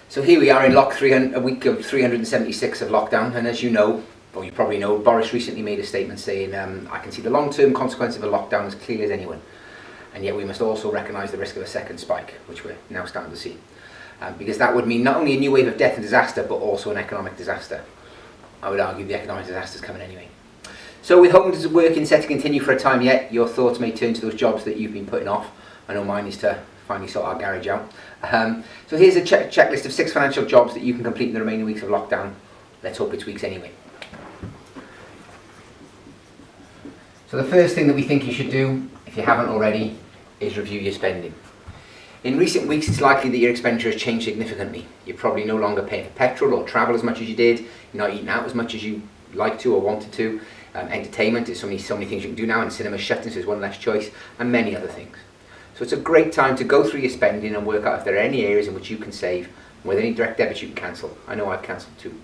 So here we are in a week of 376 of lockdown, and as you know, or you probably know, Boris recently made a statement saying, I can see the long-term consequences of a lockdown as clearly as anyone, and yet we must also recognise the risk of a second spike, which we're now starting to see. Because that would mean not only a new wave of death and disaster, but also an economic disaster. I would argue the economic disaster is coming anyway. So with homes working set to continue for a time yet, your thoughts may turn to those jobs that you've been putting off. I know mine is to finally sort our garage out. So here's a checklist of 6 financial jobs that you can complete in the remaining weeks of lockdown. Let's hope it's weeks anyway. So the first thing that we think you should do, if you haven't already, is review your spending. In recent weeks, it's likely that your expenditure has changed significantly. You're probably no longer paying for petrol or travel as much as you did. You're not eating out as much as you like to or wanted to. Entertainment, there's so many things you can do now, and cinema's shutting, so there's one less choice, and many other things. So it's a great time to go through your spending and work out if there are any areas in which you can save, and whether any direct debits you can cancel. I know I've cancelled too.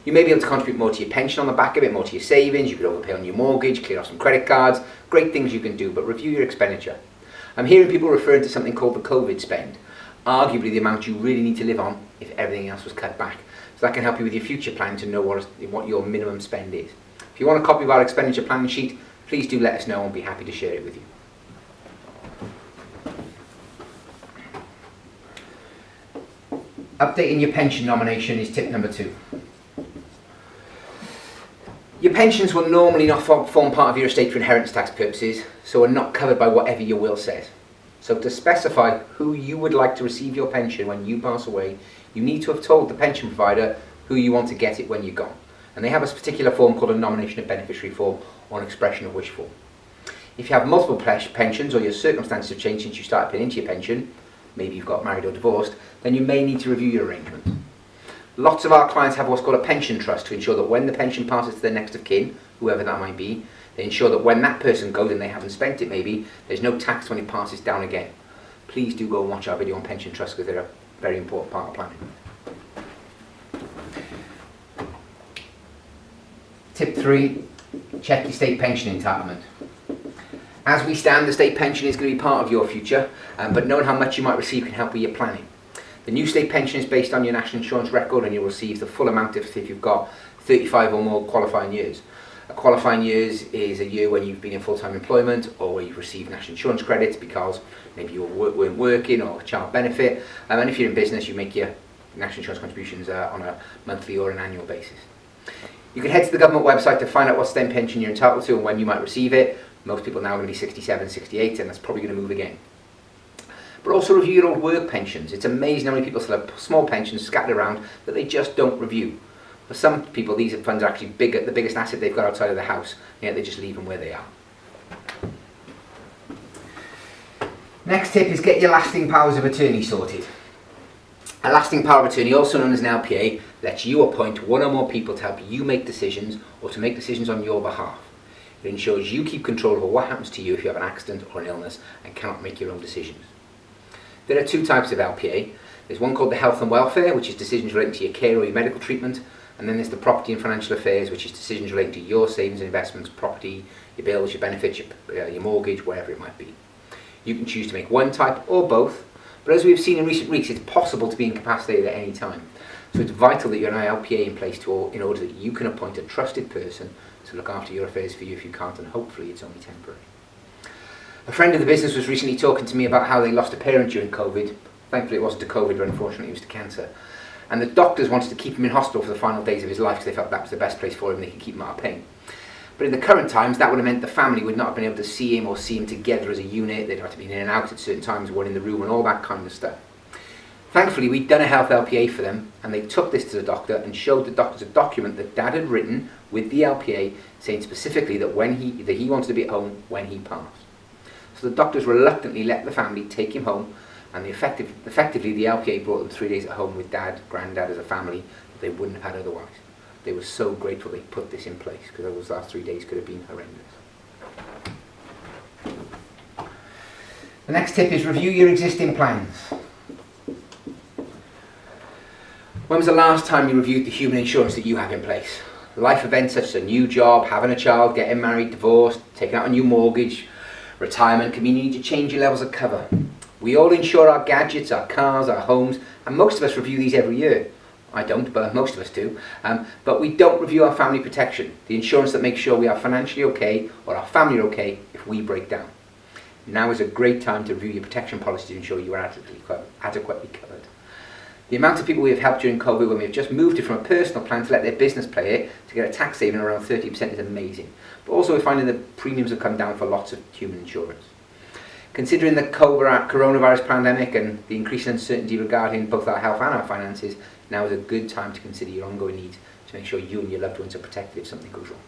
You may be able to contribute more to your pension on the back of it, more to your savings. You could overpay on your mortgage, clear off some credit cards. Great things you can do, but review your expenditure. I'm hearing people referring to something called the COVID spend, arguably the amount you really need to live on if everything else was cut back. So that can help you with your future plan to know what your minimum spend is. If you want a copy of our expenditure planning sheet, please do let us know and we'll be happy to share it with you. Updating your pension nomination is tip number 2. Your pensions will normally not form part of your estate for inheritance tax purposes, so are not covered by whatever your will says. So to specify who you would like to receive your pension when you pass away, you need to have told the pension provider who you want to get it when you're gone. And they have a particular form called a nomination of beneficiary form or an expression of wish form. If you have multiple pensions or your circumstances have changed since you started paying into your pension, maybe you've got married or divorced, then you may need to review your arrangement. Lots of our clients have what's called a pension trust to ensure that when the pension passes to their next of kin, whoever that might be, they ensure that when that person goes and they haven't spent it maybe, there's no tax when it passes down again. Please do go and watch our video on pension trusts because they're a very important part of planning. Tip 3, check your state pension entitlement. As we stand, the state pension is going to be part of your future, but knowing how much you might receive can help with your planning. The new state pension is based on your national insurance record and you'll receive the full amount if you've got 35 or more qualifying years. A qualifying years is a year when you've been in full-time employment or where you've received national insurance credits because maybe you weren't working or child benefit. And if you're in business, you make your national insurance contributions on a monthly or an annual basis. You can head to the government website to find out what state pension you're entitled to and when you might receive it. Most people now are going to be 67, 68, and that's probably going to move again. But also review your old work pensions. It's amazing how many people still have small pensions scattered around that they just don't review. For some people, these funds are actually the biggest asset they've got outside of the house, and yet they just leave them where they are. Next tip is get your lasting powers of attorney sorted. A lasting power of attorney, also known as an LPA, lets you appoint one or more people to help you make decisions or to make decisions on your behalf. It ensures you keep control over what happens to you if you have an accident or an illness and cannot make your own decisions. There are 2 types of LPA. There's one called the health and welfare, which is decisions relating to your care or your medical treatment, and then there's the property and financial affairs, which is decisions relating to your savings and investments, property, your bills, your benefits, your mortgage, wherever it might be. You can choose to make one type or both, but as we've seen in recent weeks, it's possible to be incapacitated at any time. So it's vital that you have an LPA in place in order that you can appoint a trusted person to look after your affairs for you if you can't, and hopefully it's only temporary. A friend of the business was recently talking to me about how they lost a parent during COVID. Thankfully it wasn't to COVID, but unfortunately it was to cancer. And the doctors wanted to keep him in hospital for the final days of his life because they felt that was the best place for him and they could keep him out of pain. But in the current times, that would have meant the family would not have been able to see him or see him together as a unit. They'd have to be in and out at certain times, one in the room and all that kind of stuff. Thankfully, we'd done a health LPA for them, and they took this to the doctor and showed the doctors a document that Dad had written with the LPA saying specifically that he wanted to be at home when he passed. So the doctors reluctantly let the family take him home, and effectively the LPA brought them 3 days at home with Dad, Granddad as a family that they wouldn't have had otherwise. They were so grateful they put this in place because those last 3 days could have been horrendous. The next tip is review your existing plans. When was the last time you reviewed the human insurance that you have in place? Life events such as a new job, having a child, getting married, divorced, taking out a new mortgage, retirement can mean you need to change your levels of cover. We all insure our gadgets, our cars, our homes, And most of us review these every year. I don't, but most of us do. But we don't review our family protection, the insurance that makes sure we are financially okay or our family are okay if we break down. Now is a great time to review your protection policy to ensure you are adequately covered. The amount of people we have helped during COVID when we have just moved it from a personal plan to let their business play it to get a tax saving around 30% is amazing. But also we're finding that premiums have come down for lots of human insurance. Considering the coronavirus pandemic and the increasing uncertainty regarding both our health and our finances, now is a good time to consider your ongoing needs to make sure you and your loved ones are protected if something goes wrong.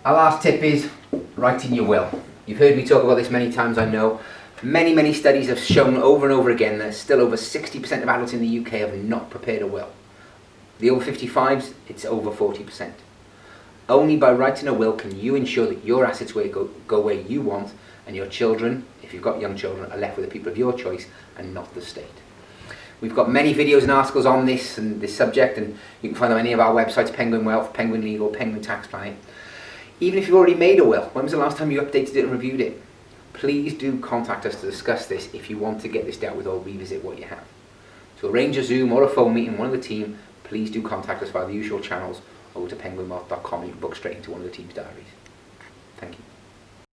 Our last tip is writing your will. You've heard me talk about this many times, I know. Many studies have shown over and over again that still over 60% of adults in the UK have not prepared a will. The over 55s, it's over 40%. Only by writing a will can you ensure that your assets go where you want, and your children, if you've got young children, are left with the people of your choice and not the state. We've got many videos and articles on this and this subject, and you can find them on any of our websites: Penguin Wealth, Penguin Legal, Penguin Tax Planning. Even if you've already made a will, when was the last time you updated it and reviewed it? Please do contact us to discuss this if you want to get this dealt with or revisit what you have. To arrange a Zoom or a phone meeting with one of the team, please do contact us via the usual channels or go to penguinwealth.com and you can book straight into one of the team's diaries. Thank you.